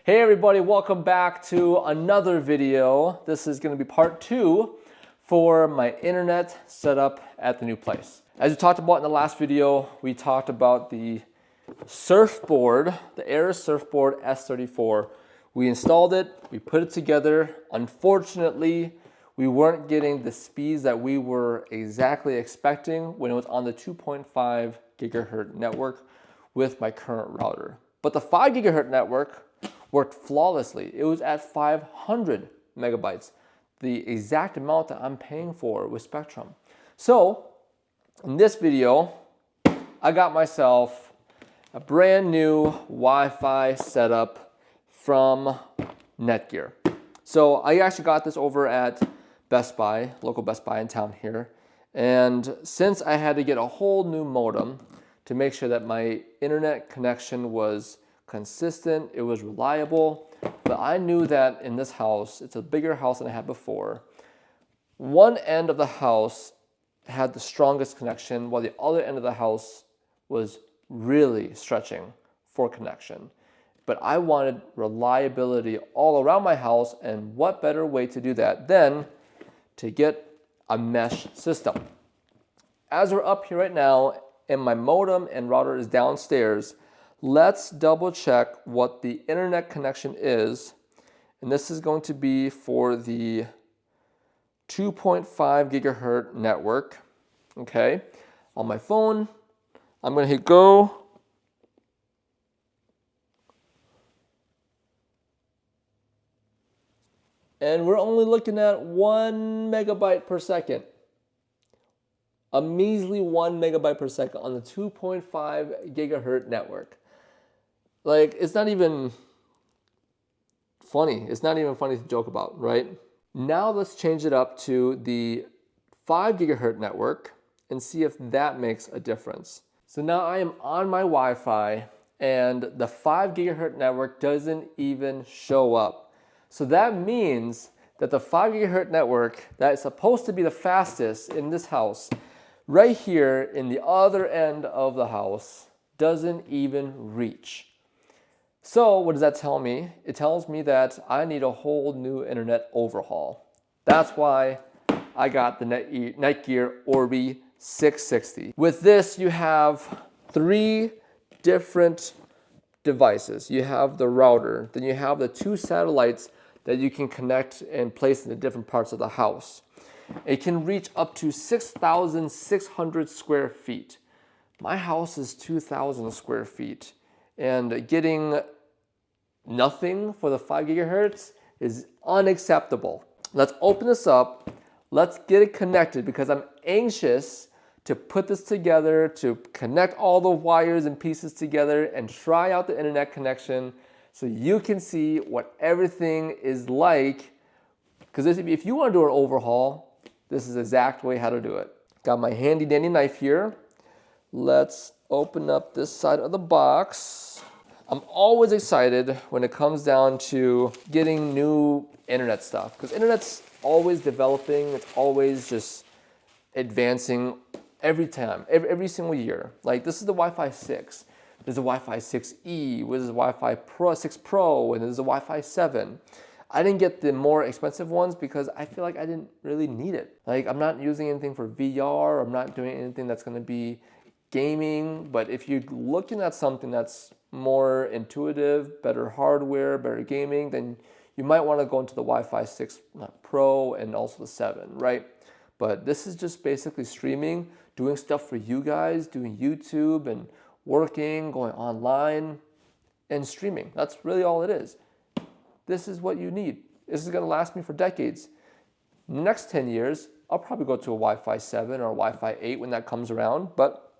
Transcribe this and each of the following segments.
Hey everybody, welcome back to another video. This is going to be part 2 for my internet setup at the new place. As we talked about in the last video, we talked about the surfboard, the Air Surfboard S34. We installed it, we put it together. Unfortunately, we weren't getting the speeds that we were exactly expecting when it was on the 2.5 gigahertz network with my current router. But the 5 gigahertz network worked flawlessly. It was at 500 megabytes, the exact amount that I'm paying for with Spectrum. So in this video, I got myself a brand new Wi-Fi setup from Netgear. So I actually got this over at Best Buy, local Best Buy in town here. And since I had to get a whole new modem to make sure that my internet connection was consistent, it was reliable, but I knew that in this house, it's a bigger house than I had before. One end of the house had the strongest connection, while the other end of the house was really stretching for connection. But I wanted reliability all around my house, and what better way to do that than to get a mesh system. As we're up here right now, and my modem and router is downstairs, let's double check what the internet connection is. And this is going to be for the 2.5 gigahertz network. Okay, on my phone, I'm going to hit go. And we're only looking at 1 megabyte per second. A measly 1 megabyte per second on the 2.5 gigahertz network. Like, it's not even funny. It's not even funny to joke about, right? Now let's change it up to the 5 gigahertz network and see if that makes a difference. So now I am on my Wi-Fi and the 5 gigahertz network doesn't even show up. So that means that the 5 gigahertz network that is supposed to be the fastest in this house, right here in the other end of the house, doesn't even reach. So what does that tell me? It tells me that I need a whole new internet overhaul. That's why I got the Netgear Orbi 660. With this, you have 3 different devices. You have the router, then you have the 2 satellites that you can connect and place in the different parts of the house. It can reach up to 6,600 square feet. My house is 2,000 square feet, and getting nothing for the 5 gigahertz is unacceptable. Let's open this up. Let's get it connected because I'm anxious to put this together, to connect all the wires and pieces together and try out the internet connection so you can see what everything is like. Because if you want to do an overhaul, this is the exact way how to do it. Got my handy dandy knife here. Let's open up this side of the box. I'm always excited when it comes down to getting new internet stuff because internet's always developing. It's always just advancing every time, every single year. Like this is the Wi-Fi 6. There's a Wi-Fi 6E, there's a Wi-Fi Pro 6 Pro, and there's a Wi-Fi 7. I didn't get the more expensive ones because I feel like I didn't really need it. Like I'm not using anything for VR, I'm not doing anything that's gonna be gaming, but if you're looking at something that's more intuitive, better hardware, better gaming, then you might want to go into the Wi-Fi 6 Pro and also the 7, right? But this is just basically streaming, doing stuff for you guys, doing YouTube and working, going online and streaming. That's really all it is. This is what you need. This is going to last me for decades. Next 10 years, I'll probably go to a Wi-Fi 7 or a Wi-Fi 8 when that comes around, but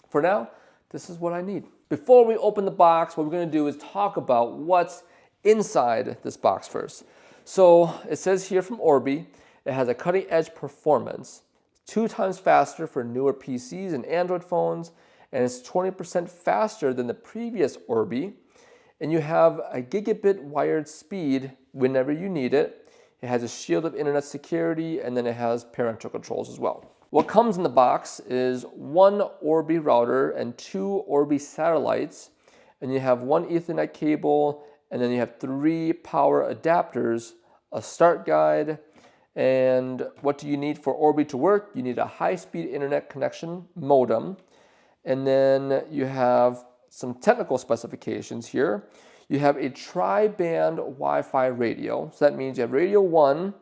for now, this is what I need. Before we open the box, what we're going to do is talk about what's inside this box first. So it says here from Orbi, it has a cutting edge performance, 2 times faster for newer PCs and Android phones, and it's 20% faster than the previous Orbi. And you have a gigabit wired speed whenever you need it. It has a shield of internet security, and then it has parental controls as well. What comes in the box is 1 Orbi router and 2 Orbi satellites, and you have 1 Ethernet cable and then you have 3 power adapters, a start guide, and what do you need for Orbi to work? You need a high-speed internet connection modem, and then you have some technical specifications here. You have a tri-band Wi-Fi radio, so that means you have radio 1,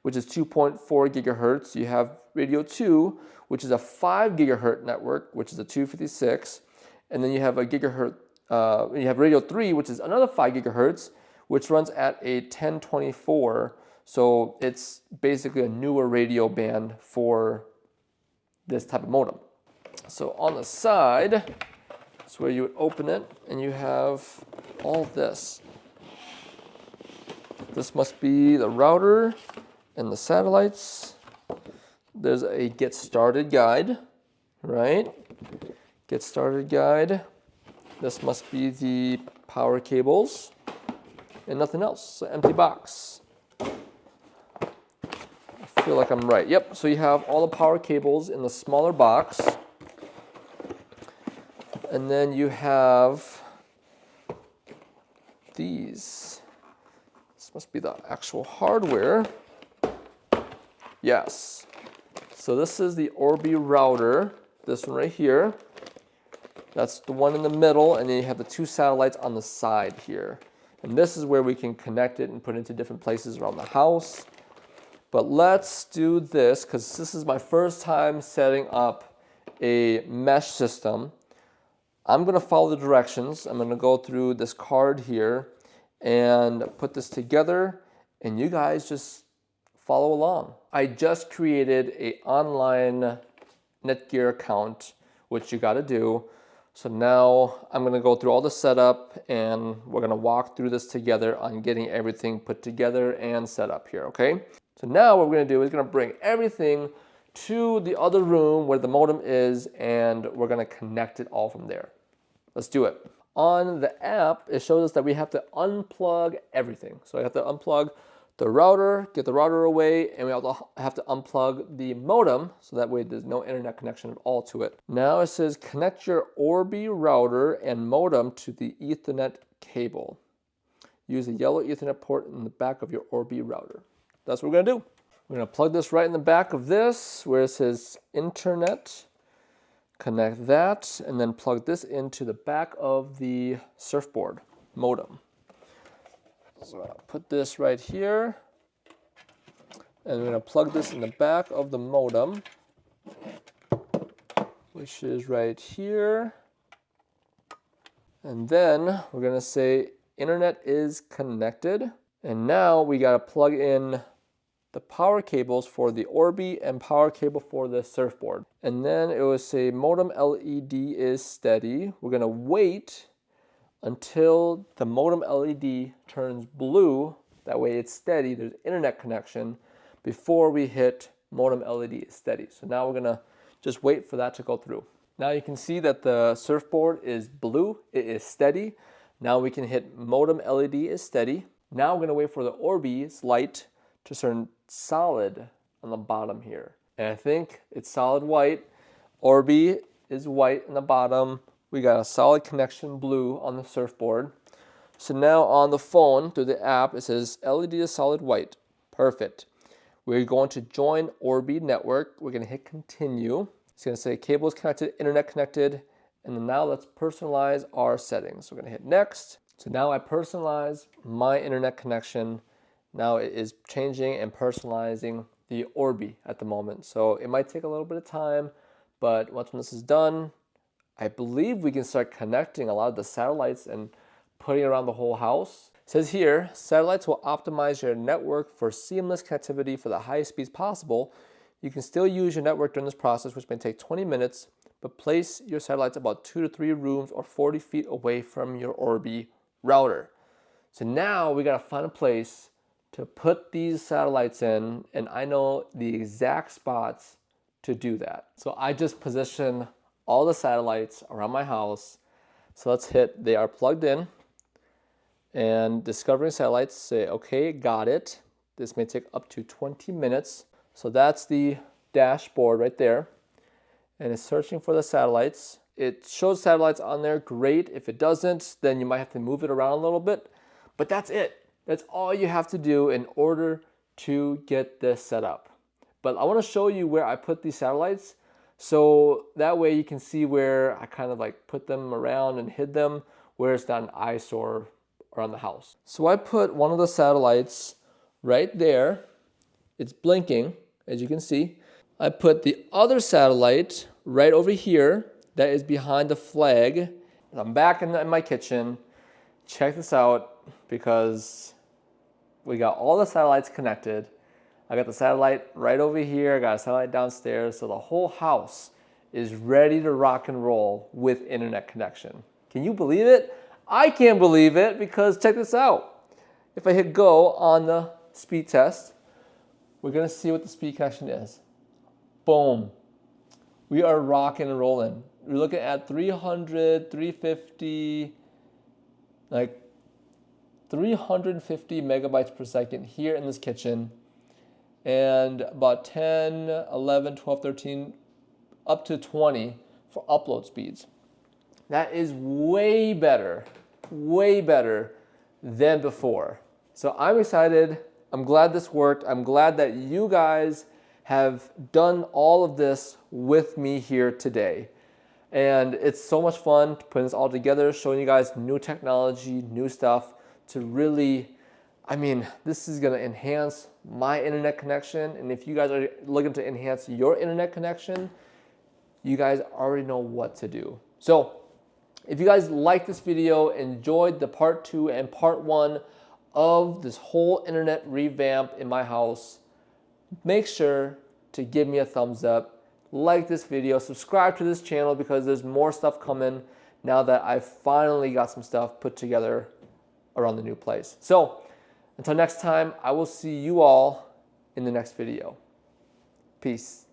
which is 2.4 gigahertz. You have radio 2, which is a 5 gigahertz network, which is a 256, and then you have a gigahertz. You have radio 3, which is another 5 gigahertz, which runs at a 1024. So it's basically a newer radio band for this type of modem. So on the side, that's where you would open it, and you have all this. This must be the router and the satellites. There's a get started guide, right? Get started guide. This must be the power cables and nothing else. So empty box. I feel like I'm right. Yep, so you have all the power cables in the smaller box. And then you have these. This must be the actual hardware. Yes. So this is the Orbi router, this one right here. That's the one in the middle, and then you have the 2 satellites on the side here. And this is where we can connect it and put it into different places around the house. But let's do this, because this is my first time setting up a mesh system. I'm going to follow the directions. I'm going to go through this card here and put this together, and you guys just follow along. I just created an online Netgear account, which you got to do. So now I'm going to go through all the setup, and we're going to walk through this together on getting everything put together and set up here, okay? So now what we're going to do is going to bring everything to the other room where the modem is, and we're going to connect it all from there. Let's do it. On the app, it shows us that we have to unplug everything. So I have to unplug the router, get the router away, and we also have to unplug the modem, so that way there's no internet connection at all to it. Now it says connect your Orbi router and modem to the Ethernet cable. Use the yellow Ethernet port in the back of your Orbi router. That's what we're gonna do. We're gonna plug this right in the back of this, where it says internet. Connect that, and then plug this into the back of the surfboard modem. So I'll put this right here, and we're going to plug this in the back of the modem, which is right here. And then we're going to say internet is connected. And now we got to plug in the power cables for the Orbi and power cable for the surfboard. And then it will say modem LED is steady. We're going to wait until the modem LED turns blue. That way it's steady, there's internet connection, before we hit modem LED is steady. So now we're gonna just wait for that to go through. Now you can see that the surfboard is blue, it is steady. Now we can hit modem LED is steady. Now we're gonna wait for the Orbi's light to turn solid on the bottom here. And I think it's solid white. Orbi is white in the bottom. We got a solid connection blue on the surfboard. So now on the phone through the app, it says LED is solid white. Perfect. We're going to join Orbi network. We're going to hit continue. It's going to say cables connected, internet connected. And then now let's personalize our settings. We're going to hit next. So now I personalize my internet connection. Now it is changing and personalizing the Orbi at the moment. So it might take a little bit of time, but once this is done, I believe we can start connecting a lot of the satellites and putting it around the whole house. It says here, satellites will optimize your network for seamless connectivity for the highest speeds possible. You can still use your network during this process, which may take 20 minutes, but place your satellites about 2 to 3 rooms or 40 feet away from your Orbi router. So now we gotta find a place to put these satellites in, and I know the exact spots to do that. So I just position all the satellites around my house. So let's hit, they are plugged in, and discovering satellites, say, okay, got it. This may take up to 20 minutes. So that's the dashboard right there. And it's searching for the satellites. It shows satellites on there, great. If it doesn't, then you might have to move it around a little bit. But that's it. That's all you have to do in order to get this set up. But I want to show you where I put these satellites, so that way you can see where I kind of like put them around and hid them where it's not an eyesore around the house. So I put one of the satellites right there. It's blinking, as you can see. I put the other satellite right over here that is behind the flag. I'm back in my kitchen. Check this out, because we got all the satellites connected. I got the satellite right over here. I got a satellite downstairs. So the whole house is ready to rock and roll with internet connection. Can you believe it? I can't believe it, because check this out. If I hit go on the speed test, we're gonna see what the speed connection is. Boom. We are rocking and rolling. We're looking at 300, 350, like 350 megabytes per second here in this kitchen. And about 10, 11, 12, 13, up to 20 for upload speeds. That is way better than before. So I'm excited. I'm glad this worked. I'm glad that you guys have done all of this with me here today. And it's so much fun putting this all together, showing you guys new technology, new stuff to really, I mean, this is gonna enhance my internet connection. And if you guys are looking to enhance your internet connection, you guys already know what to do. So if you guys like this video, enjoyed the part 2 and part 1 of this whole internet revamp in my house, make sure to give me a thumbs up, like this video, subscribe to this channel, because there's more stuff coming now that I've finally got some stuff put together around the new place. So until next time, I will see you all in the next video. Peace.